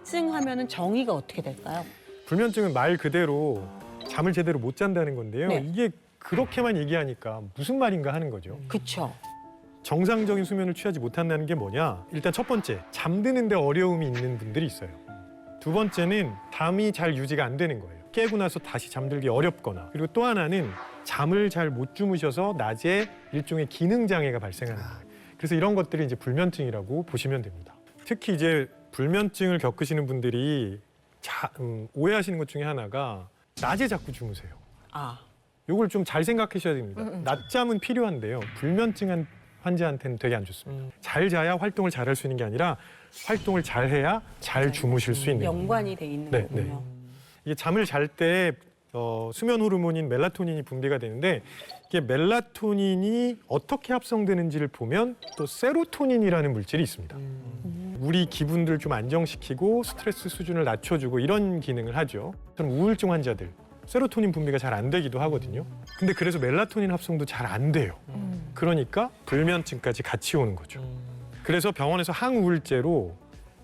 불면증 하면은 정의가 어떻게 될까요? 불면증은 말 그대로 잠을 제대로 못 잔다는 건데요. 네. 이게 그렇게만 얘기하니까 무슨 말인가 하는 거죠. 그쵸. 정상적인 수면을 취하지 못한다는 게 뭐냐? 일단 첫 번째, 잠드는데 어려움이 있는 분들이 있어요. 두 번째는 잠이 잘 유지가 안 되는 거예요. 깨고 나서 다시 잠들기 어렵거나, 그리고 또 하나는 잠을 잘 못 주무셔서 낮에 일종의 기능 장애가 발생하는 거예요. 그래서 이런 것들이 이제 불면증이라고 보시면 됩니다. 특히 이제 불면증을 겪으시는 분들이 오해하시는 것 중에 하나가 낮에 자꾸 주무세요. 아. 이걸 좀 잘 생각하셔야 됩니다. 낮잠은 필요한데요. 불면증 환자한테는 되게 안 좋습니다. 잘 자야 활동을 잘 할 수 있는 게 아니라 활동을 잘 해야 잘 주무실 수 있는 거예요. 연관이 돼 있는 네, 거군요. 이게 잠을 잘 때 수면 호르몬인 멜라토닌이 분비가 되는데 이게 멜라토닌이 어떻게 합성되는지를 보면 또 세로토닌이라는 물질이 있습니다. 우리 기분들 좀 안정시키고 스트레스 수준을 낮춰주고 이런 기능을 하죠. 저는 우울증 환자들 세로토닌 분비가 잘 안 되기도 하거든요. 근데 그래서 멜라토닌 합성도 잘 안 돼요. 그러니까 불면증까지 같이 오는 거죠. 그래서 병원에서 항우울제로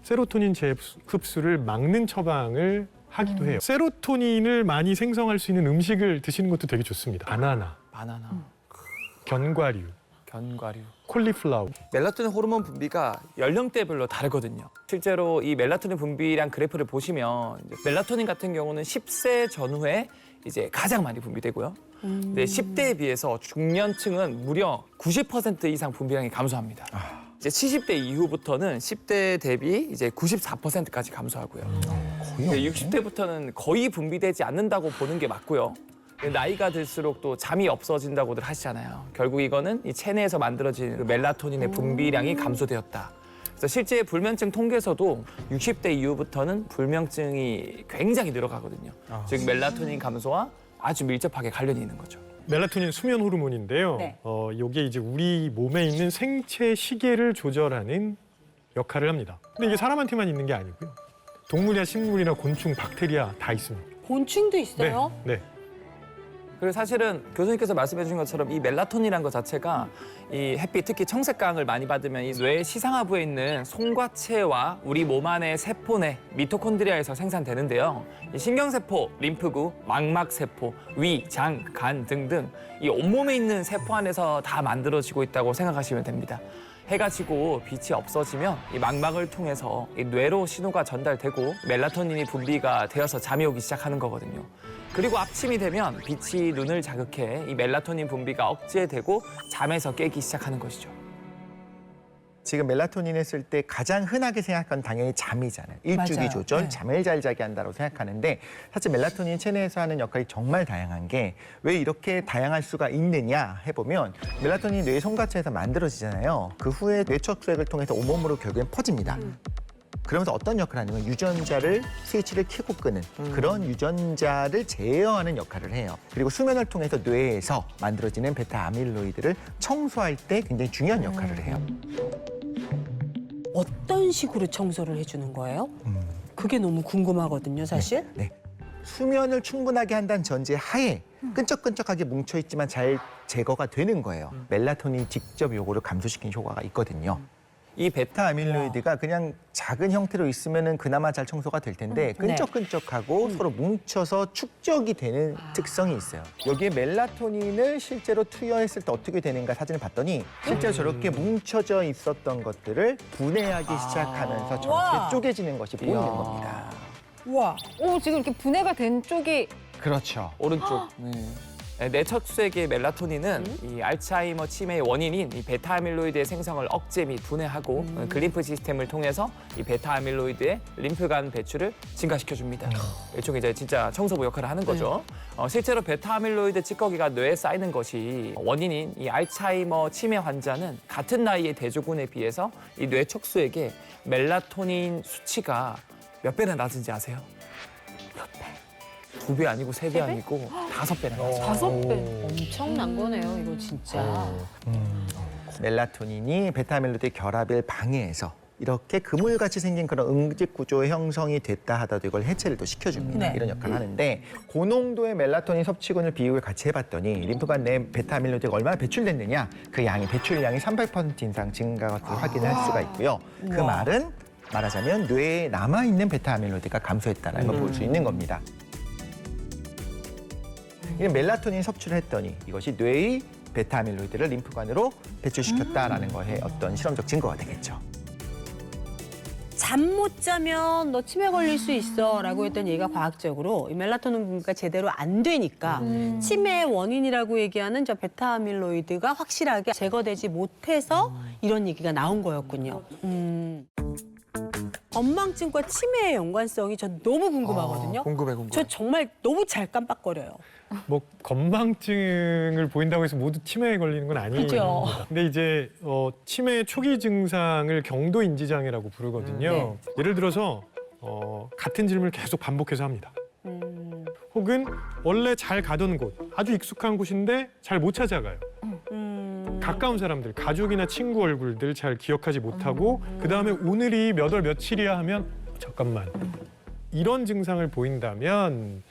세로토닌 재흡수를 막는 처방을 하기도 해요. 세로토닌을 많이 생성할 수 있는 음식을 드시는 것도 되게 좋습니다. 바나나, 견과류, 콜리플라워. 멜라토닌 호르몬 분비가 연령대별로 다르거든요. 실제로 이 멜라토닌 분비량 그래프를 보시면 이제 멜라토닌 같은 경우는 10세 전후에 이제 가장 많이 분비되고요. 근데 10대에 비해서 중년층은 무려 90% 이상 분비량이 감소합니다. 이제 70대 이후부터는 10대 대비 이제 94%까지 감소하고요. 60대부터는 거의 분비되지 않는다고 보는 게 맞고요. 나이가 들수록 또 잠이 없어진다고들 하시잖아요. 결국 이거는 이 체내에서 만들어진 그 멜라토닌의 분비량이 감소되었다. 그래서 실제 불면증 통계에서도 60대 이후부터는 불면증이 굉장히 늘어가거든요. 즉 멜라토닌 감소와 아주 밀접하게 관련이 있는 거죠. 멜라토닌 수면 호르몬인데요. 네. 이게 이제 우리 몸에 있는 생체 시계를 조절하는 역할을 합니다. 근데 이게 사람한테만 있는 게 아니고요. 동물이나 식물이나 곤충, 박테리아 다 있습니다. 곤충도 있어요? 네. 그리고 사실은 교수님께서 말씀해 주신 것처럼 이 멜라토닌이라는 것 자체가 이 햇빛, 특히 청색광을 많이 받으면 이 뇌 시상하부에 있는 송과체와 우리 몸 안의 세포내 미토콘드리아에서 생산되는데요. 이 신경세포, 림프구, 망막세포, 위, 장, 간 등등 이 온몸에 있는 세포 안에서 다 만들어지고 있다고 생각하시면 됩니다. 해가 지고 빛이 없어지면 이 망막을 통해서 이 뇌로 신호가 전달되고 멜라토닌이 분비가 되어서 잠이 오기 시작하는 거거든요. 그리고 아침이 되면 빛이 눈을 자극해 이 멜라토닌 분비가 억제되고 잠에서 깨기 시작하는 것이죠. 지금 멜라토닌 했을 때 가장 흔하게 생각하는 당연히 잠이잖아요. 일주기 맞아요. 조절, 네. 잠을 잘 자게 한다고 생각하는데 사실 멜라토닌 체내에서 하는 역할이 정말 다양한 게 왜 이렇게 다양할 수가 있느냐 해보면 멜라토닌이 뇌 송과체에서 만들어지잖아요. 그 후에 뇌척수액을 통해서 온몸으로 결국엔 퍼집니다. 그러면서 어떤 역할을 하냐면 유전자를 스위치를 켜고 끄는 그런 유전자를 제어하는 역할을 해요. 그리고 수면을 통해서 뇌에서 만들어지는 베타 아밀로이드를 청소할 때 굉장히 중요한 역할을 해요. 어떤 식으로 청소를 해주는 거예요? 그게 너무 궁금하거든요, 사실. 네. 수면을 충분하게 한다는 전제 하에 끈적끈적하게 뭉쳐있지만 잘 제거가 되는 거예요. 멜라토닌이 직접 요거를 감소시키는 효과가 있거든요. 이 베타 베타 아밀로이드가 그냥 작은 형태로 있으면은 그나마 잘 청소가 될 텐데 끈적끈적하고 서로 뭉쳐서 축적이 되는 특성이 있어요. 여기에 멜라토닌을 실제로 투여했을 때 어떻게 되는가 사진을 봤더니 실제로 저렇게 뭉쳐져 있었던 것들을 분해하기 시작하면서 저렇게 와. 쪼개지는 것이 보이는 이야. 겁니다. 우와. 오, 지금 이렇게 분해가 된 쪽이 그렇죠. 오른쪽. 뇌척수액의 멜라토닌은 이 알츠하이머 치매의 원인인 이 베타 아밀로이드의 생성을 억제 및 분해하고 글림프 시스템을 통해서 이 베타 아밀로이드의 림프간 배출을 증가시켜 줍니다. 일종의 이제 진짜 청소부 역할을 하는 거죠. 실제로 베타 아밀로이드 찌꺼기가 뇌에 쌓이는 것이 원인인 이 알츠하이머 치매 환자는 같은 나이의 대조군에 비해서 이 뇌척수액의 멜라토닌 수치가 몇 배나 낮은지 아세요? 몇 배? 2배 아니고 3배 아니고 5배나 낮아요. 5배. 엄청난 거네요, 이거 진짜. 멜라토닌이 베타 아밀로이드의 결합을 방해해서 이렇게 그물같이 생긴 그런 응집 구조의 형성이 됐다 하더라도 이걸 해체를 또 시켜줍니다. 네. 이런 역할을 하는데 고농도의 멜라토닌 섭취군을 비율을 같이 해봤더니 림프관 내 베타 아밀로이드가 얼마나 배출됐느냐 그 양이 배출량이 300% 이상 증가한 것을 확인할 수가 있고요. 그 말은 말하자면 뇌에 남아있는 베타아밀로이드가 감소했다는 걸 볼 수 있는 겁니다. 이 멜라토닌 섭취를 했더니 이것이 뇌의 베타아밀로이드를 림프관으로 배출시켰다라는 거에 어떤 실험적 증거가 되겠죠. 잠 못 자면 너 치매 걸릴 수 있어라고 했던 얘기가 과학적으로 이 멜라토닌 분비가 제대로 안 되니까 치매의 원인이라고 얘기하는 저 베타아밀로이드가 확실하게 제거되지 못해서 이런 얘기가 나온 거였군요. 건망증과 치매의 연관성이 전 너무 궁금하거든요. 궁금해. 저 정말 너무 잘 깜빡거려요. 뭐 건망증을 보인다고 해서 모두 치매에 걸리는 건 아니에요. 그죠. 근데 이제 치매 초기 증상을 경도 인지 장애라고 부르거든요. 예를 들어서 같은 질문을 계속 반복해서 합니다. 혹은 원래 잘 가던 곳, 아주 익숙한 곳인데 잘 못 찾아가요. 가까운 사람들, 가족이나 친구 얼굴들 잘 기억하지 못하고 그다음에 오늘이 몇 월 며칠이야 하면 잠깐만. 이런 증상을 보인다면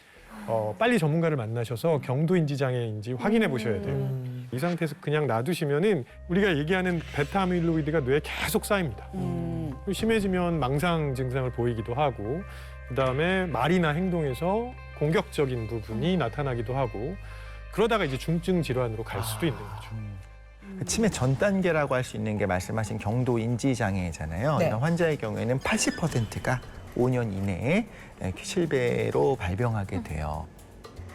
빨리 전문가를 만나셔서 경도인지 장애인지 확인해 보셔야 돼요. 이 상태에서 그냥 놔두시면은 우리가 얘기하는 베타아밀로이드가 뇌에 계속 쌓입니다. 심해지면 망상 증상을 보이기도 하고 그다음에 말이나 행동에서 공격적인 부분이 나타나기도 하고 그러다가 이제 중증 질환으로 갈 수도 있는 거죠. 치매 전 단계라고 할 수 있는 게 말씀하신 경도 인지 장애잖아요. 네. 이런 환자의 경우에는 80%가 5년 이내에 실배로 발병하게 돼요.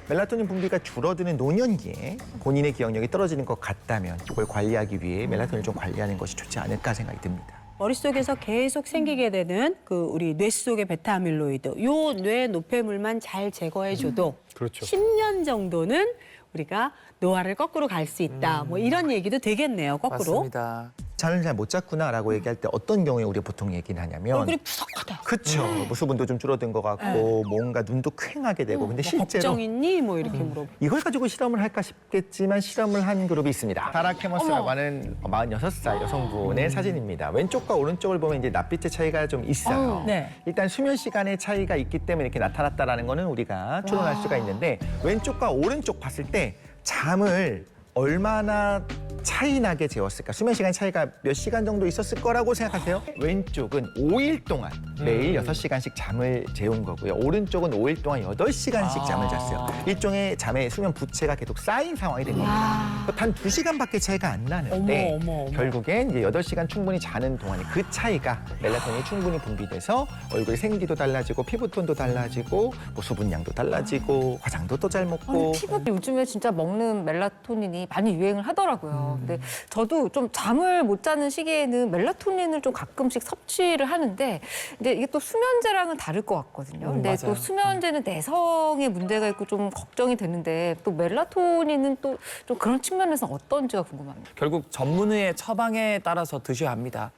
멜라토닌 분비가 줄어드는 노년기에 본인의 기억력이 떨어지는 것 같다면 그걸 관리하기 위해 멜라토닌을 좀 관리하는 것이 좋지 않을까 생각이 듭니다. 머릿속에서 계속 생기게 되는 그 우리 뇌 속의 베타아밀로이드, 요 뇌 노폐물만 잘 제거해줘도 그렇죠. 10년 정도는 우리가 노화를 거꾸로 갈 수 있다. 뭐 이런 얘기도 되겠네요, 거꾸로. 맞습니다. 잠을 잘 못 잤구나라고 얘기할 때 어떤 경우에 우리가 보통 얘기를 하냐면 얼굴이 푸석하다. 그렇죠. 뭐 수분도 좀 줄어든 것 같고 뭔가 눈도 퀭하게 되고 근데 뭐 실제로 걱정 있니? 뭐 이렇게 물어보. 이걸 가지고 실험을 할까 싶겠지만 실험을 한 그룹이 있습니다. 사라 캐머스라고 하는 46살 여성분의 사진입니다. 왼쪽과 오른쪽을 보면 이제 낯빛의 차이가 좀 있어요. 네. 일단 수면 시간의 차이가 있기 때문에 이렇게 나타났다라는 거는 우리가 추론할 수가 있는데 왼쪽과 오른쪽 봤을 때 잠을 얼마나 차이 나게 재웠을까? 수면 시간 차이가 몇 시간 정도 있었을 거라고 생각하세요? 왼쪽은 5일 동안 매일 6시간씩 잠을 재운 거고요. 오른쪽은 5일 동안 8시간씩 잠을 잤어요. 일종의 잠의 수면 부채가 계속 쌓인 상황이 된 겁니다. 단 2시간밖에 차이가 안 나는데 어머. 결국엔 이제 8시간 충분히 자는 동안에 그 차이가 멜라토닌이 충분히 분비돼서 얼굴 생기도 달라지고 피부톤도 달라지고 뭐 수분량도 달라지고 화장도 또 잘 먹고 요즘에 진짜 먹는 멜라토닌이 많이 유행을 하더라고요. 근데 저도 좀 잠을 못 자는 시기에는 멜라토닌을 좀 가끔씩 섭취를 하는데 근데 이게 또 수면제랑은 다를 것 같거든요. 근데 맞아요. 또 수면제는 내성에 문제가 있고 좀 걱정이 되는데 또 멜라토닌은 또 좀 그런 측면에서 어떤지가 궁금합니다. 결국 전문의의 처방에 따라서 드셔야 합니다.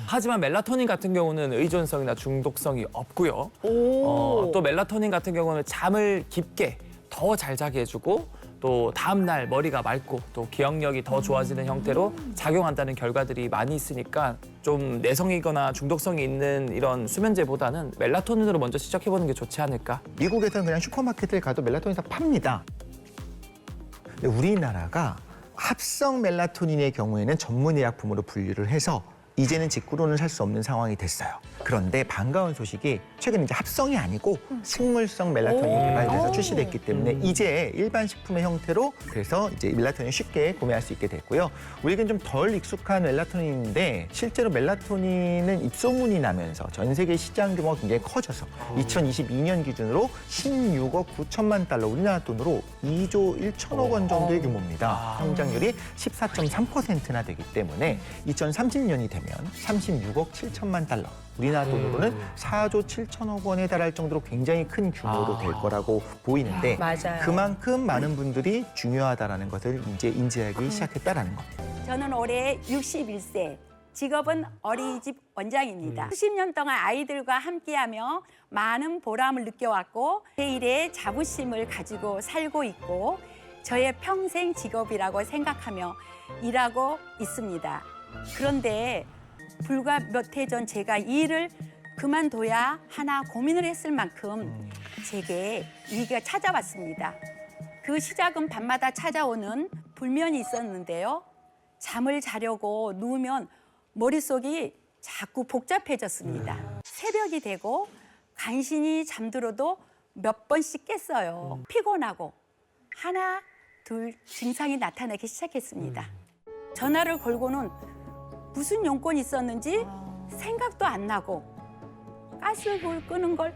하지만 멜라토닌 같은 경우는 의존성이나 중독성이 없고요. 또 멜라토닌 같은 경우는 잠을 깊게 더 잘 자게 해주고 또 다음 날 머리가 맑고 또 기억력이 더 좋아지는 형태로 작용한다는 결과들이 많이 있으니까 좀 내성이거나 중독성이 있는 이런 수면제보다는 멜라토닌으로 먼저 시작해보는 게 좋지 않을까. 미국에서는 그냥 슈퍼마켓을 가도 멜라토닌 다 팝니다. 근데 우리나라가 합성 멜라토닌의 경우에는 전문의약품으로 분류를 해서 이제는 직구로는 살 수 없는 상황이 됐어요. 그런데 반가운 소식이 최근 이제 합성이 아니고 식물성 멜라토닌이 개발돼서 출시됐기 때문에 이제 일반 식품의 형태로 그래서 이제 멜라토닌 쉽게 구매할 수 있게 됐고요. 우리에겐 좀 덜 익숙한 멜라토닌인데 실제로 멜라토닌은 입소문이 나면서 전 세계 시장 규모가 굉장히 커져서 2022년 기준으로 16억 9천만 달러 우리나라 돈으로 2조 1천억 원 정도의 규모입니다. 성장률이 14.3%나 되기 때문에 2030년이 되면 36억 7천만 달러. 우리나라 돈으로는 4조 7천억 원에 달할 정도로 굉장히 큰 규모로 될 거라고 보이는데 맞아요. 그만큼 많은 분들이 중요하다는 것을 이제 인지하기 시작했다라는 겁니다. 저는 올해 61세, 직업은 어린이집 원장입니다. 수십 년 동안 아이들과 함께하며 많은 보람을 느껴왔고 제 일에 자부심을 가지고 살고 있고 저의 평생 직업이라고 생각하며 일하고 있습니다. 그런데 불과 몇 해 전 제가 이 일을 그만둬야 하나 고민을 했을 만큼 제게 위기가 찾아왔습니다. 그 시작은 밤마다 찾아오는 불면이 있었는데요. 잠을 자려고 누우면 머릿속이 자꾸 복잡해졌습니다. 새벽이 되고 간신히 잠들어도 몇 번씩 깼어요. 피곤하고 하나, 둘 증상이 나타나기 시작했습니다. 전화를 걸고는 무슨 용건이 있었는지 생각도 안 나고 가스불 끄는 걸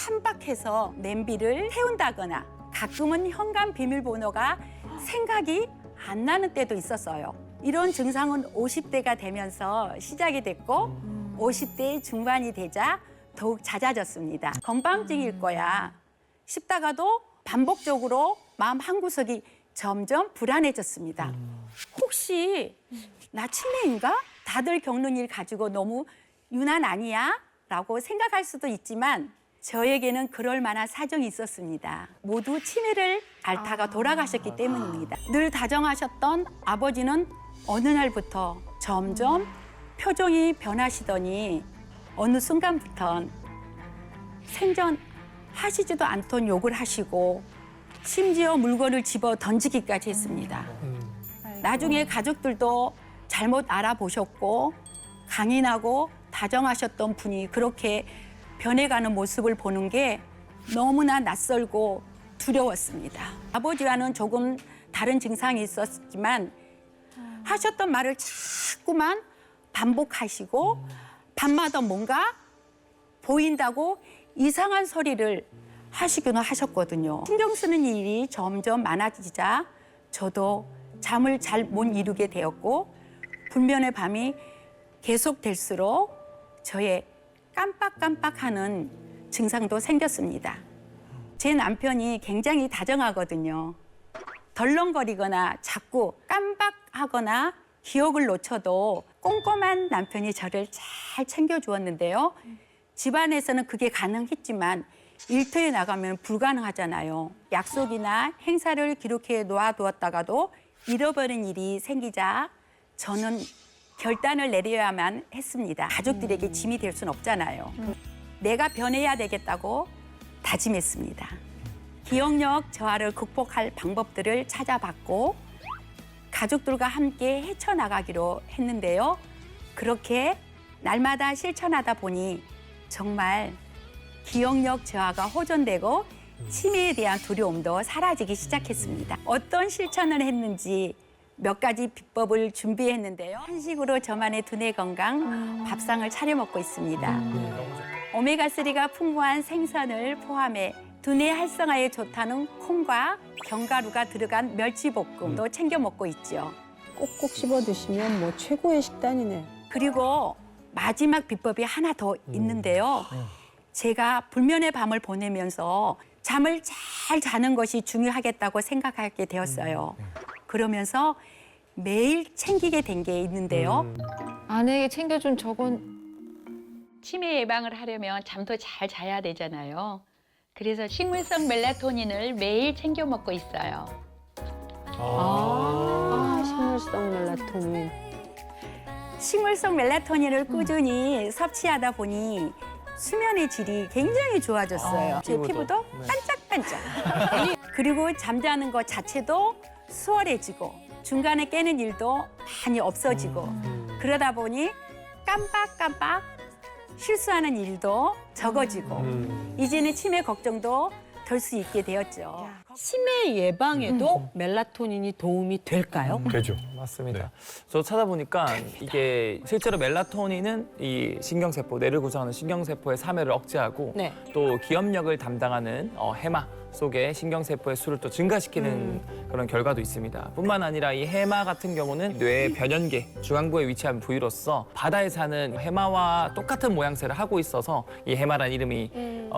깜빡해서 냄비를 태운다거나 가끔은 현관 비밀번호가 생각이 안 나는 때도 있었어요. 이런 증상은 50대가 되면서 시작이 됐고 50대 중반이 되자 더욱 잦아졌습니다. 건방증일 거야 싶다가도 반복적으로 마음 한구석이 점점 불안해졌습니다. 혹시 나 치매인가? 다들 겪는 일 가지고 너무 유난 아니야? 라고 생각할 수도 있지만 저에게는 그럴 만한 사정이 있었습니다. 모두 치매를 앓다가 돌아가셨기 때문입니다. 늘 다정하셨던 아버지는 어느 날부터 점점 표정이 변하시더니 어느 순간부턴 생전하시지도 않던 욕을 하시고 심지어 물건을 집어 던지기까지 했습니다. 나중에 가족들도 잘못 알아보셨고 강인하고 다정하셨던 분이 그렇게 변해가는 모습을 보는 게 너무나 낯설고 두려웠습니다. 아버지와는 조금 다른 증상이 있었지만 하셨던 말을 자꾸만 반복하시고 밤마다 뭔가 보인다고 이상한 소리를 하시기는 하셨거든요. 신경 쓰는 일이 점점 많아지자 저도 잠을 잘 못 이루게 되었고 불면의 밤이 계속될수록 저의 깜빡깜빡하는 증상도 생겼습니다. 제 남편이 굉장히 다정하거든요. 덜렁거리거나 자꾸 깜빡하거나 기억을 놓쳐도 꼼꼼한 남편이 저를 잘 챙겨주었는데요. 집안에서는 그게 가능했지만 일터에 나가면 불가능하잖아요. 약속이나 행사를 기록해 놓아두었다가도 잃어버린 일이 생기자 저는 결단을 내려야만 했습니다. 가족들에게 짐이 될 수는 없잖아요. 내가 변해야 되겠다고 다짐했습니다. 기억력 저하를 극복할 방법들을 찾아봤고 가족들과 함께 헤쳐나가기로 했는데요. 그렇게 날마다 실천하다 보니 정말 기억력 저하가 호전되고 치매에 대한 두려움도 사라지기 시작했습니다. 어떤 실천을 했는지 몇 가지 비법을 준비했는데요. 한식으로 저만의 두뇌 건강 밥상을 차려 먹고 있습니다. 오메가3가 풍부한 생선을 포함해 두뇌 활성화에 좋다는 콩과 견과류가 들어간 멸치볶음도 챙겨 먹고 있죠. 꼭꼭 씹어 드시면 뭐 최고의 식단이네. 그리고 마지막 비법이 하나 더 있는데요. 제가 불면의 밤을 보내면서 잠을 잘 자는 것이 중요하겠다고 생각하게 되었어요. 그러면서 매일 챙기게 된 게 있는데요. 아내에게 챙겨준 저건 치매 예방을 하려면 잠도 잘 자야 되잖아요. 그래서 식물성 멜라토닌을 매일 챙겨 먹고 있어요. 식물성 멜라토닌. 식물성 멜라토닌을 꾸준히 섭취하다 보니 수면의 질이 굉장히 좋아졌어요. 제 피부도 반짝반짝. 그리고 잠자는 것 자체도 수월해지고 중간에 깨는 일도 많이 없어지고 그러다 보니 깜빡깜빡 실수하는 일도 적어지고 이제는 치매 걱정도 덜 수 있게 되었죠. 치매 예방에도 멜라토닌이 도움이 될까요? 되죠. 맞습니다. 저 찾아보니까 이게 실제로 멜라토닌은 이 신경세포, 뇌를 구성하는 신경세포의 사멸을 억제하고 네. 또 기억력을 담당하는 해마 속에 신경세포의 수를 또 증가시키는 그런 결과도 있습니다. 뿐만 아니라 이 해마 같은 경우는 뇌의 변연계, 중앙부에 위치한 부위로서 바다에 사는 해마와 똑같은 모양새를 하고 있어서 이 해마라는 이름이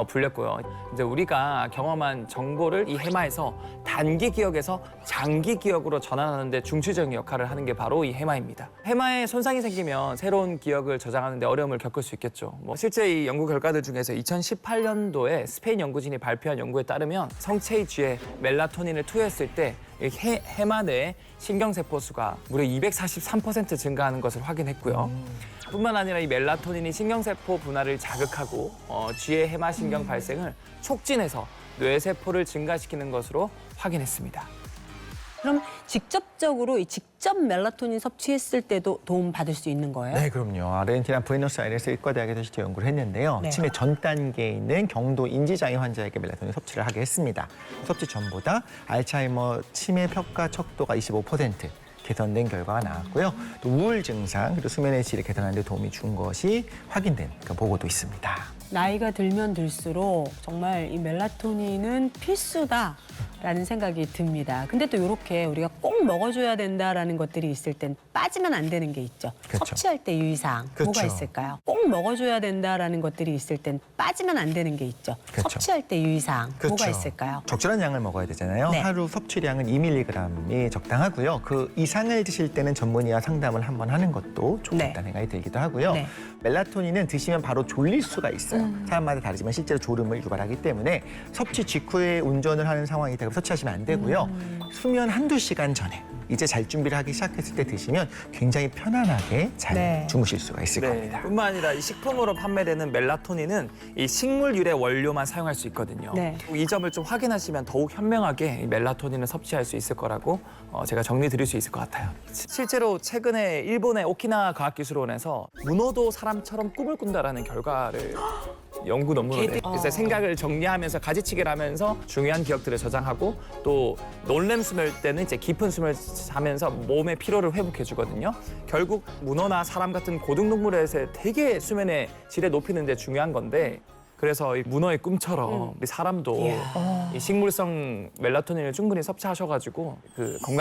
불렸고요. 이제 우리가 경험한 정보를 이 해마에서 단기 기억에서 장기 기억으로 전환하는 데 중추적인 역할을 하는 게 바로 이 해마입니다. 해마에 손상이 생기면 새로운 기억을 저장하는 데 어려움을 겪을 수 있겠죠. 실제 이 연구 결과들 중에서 2018년도에 스페인 연구진이 발표한 연구에 따르면 성체의 쥐에 멜라토닌을 투여했을 때 해마 내 신경세포 수가 무려 243% 증가하는 것을 확인했고요. 뿐만 아니라 이 멜라토닌이 신경세포 분할을 자극하고 쥐의 해마 신경 발생을 촉진해서 뇌세포를 증가시키는 것으로 확인했습니다. 그럼 직접적으로 이 직접 멜라토닌 섭취했을 때도 도움 받을 수 있는 거예요? 네, 그럼요. 아르헨티나 부에노스아이레스 의과대학에서 실제 연구를 했는데요. 네. 치매 전 단계에 있는 경도 인지장애 환자에게 멜라토닌 섭취를 하게 했습니다. 섭취 전보다 알츠하이머 치매 평가 척도가 25% 개선된 결과가 나왔고요. 또 우울 증상 그리고 수면의 질을 개선하는 데 도움이 준 것이 확인된 그 보고도 있습니다. 나이가 들면 들수록 정말 이 멜라토닌은 필수다라는 생각이 듭니다. 근데 또 이렇게 우리가 꼭 먹어줘야 된다라는 것들이 있을 땐 빠지면 안 되는 게 있죠. 그렇죠. 섭취할 때 유의사항 뭐가 그렇죠. 있을까요? 꼭 먹어줘야 된다라는 것들이 있을 땐 빠지면 안 되는 게 있죠. 그렇죠. 섭취할 때 유의사항 뭐가 그렇죠. 있을까요? 적절한 양을 먹어야 되잖아요. 네. 하루 섭취량은 2mg이 적당하고요. 그 이상을 드실 때는 전문의와 상담을 한번 하는 것도 좋겠다는 네. 생각이 들기도 하고요. 네. 멜라토닌은 드시면 바로 졸릴 수가 있어요. 사람마다 다르지만 실제로 졸음을 유발하기 때문에 섭취 직후에 운전을 하는 상황이 되고 섭취하시면 안 되고요. 수면 한두 시간 전에 이제 잘 준비를 하기 시작했을 때 드시면 굉장히 편안하게 잘 네. 주무실 수가 있을 겁니다. 뿐만 아니라 이 식품으로 판매되는 멜라토닌은 이 식물 유래 원료만 사용할 수 있거든요. 네. 이 점을 좀 확인하시면 더욱 현명하게 이 멜라토닌을 섭취할 수 있을 거라고 제가 정리 드릴 수 있을 것 같아요. 실제로 최근에 일본의 오키나와 과학기술원에서 문어도 사람처럼 꿈을 꾼다라는 결과를 연구 논문을 그래서 생각을 정리하면서 가지치기를 하면서 중요한 기억들을 저장하고 또 논렘 숨을 때는 이제 깊은 숨을 자면서 몸의 피로를 회복해 주거든요. 결국 문어나 사람 같은 고등동물에서 되게 수면의 질을 높이는 데 중요한 건데 그래서 이 문어의 꿈처럼 우리 사람도 이 식물성 멜라토닌을 충분히 섭취하셔가지고 그 건강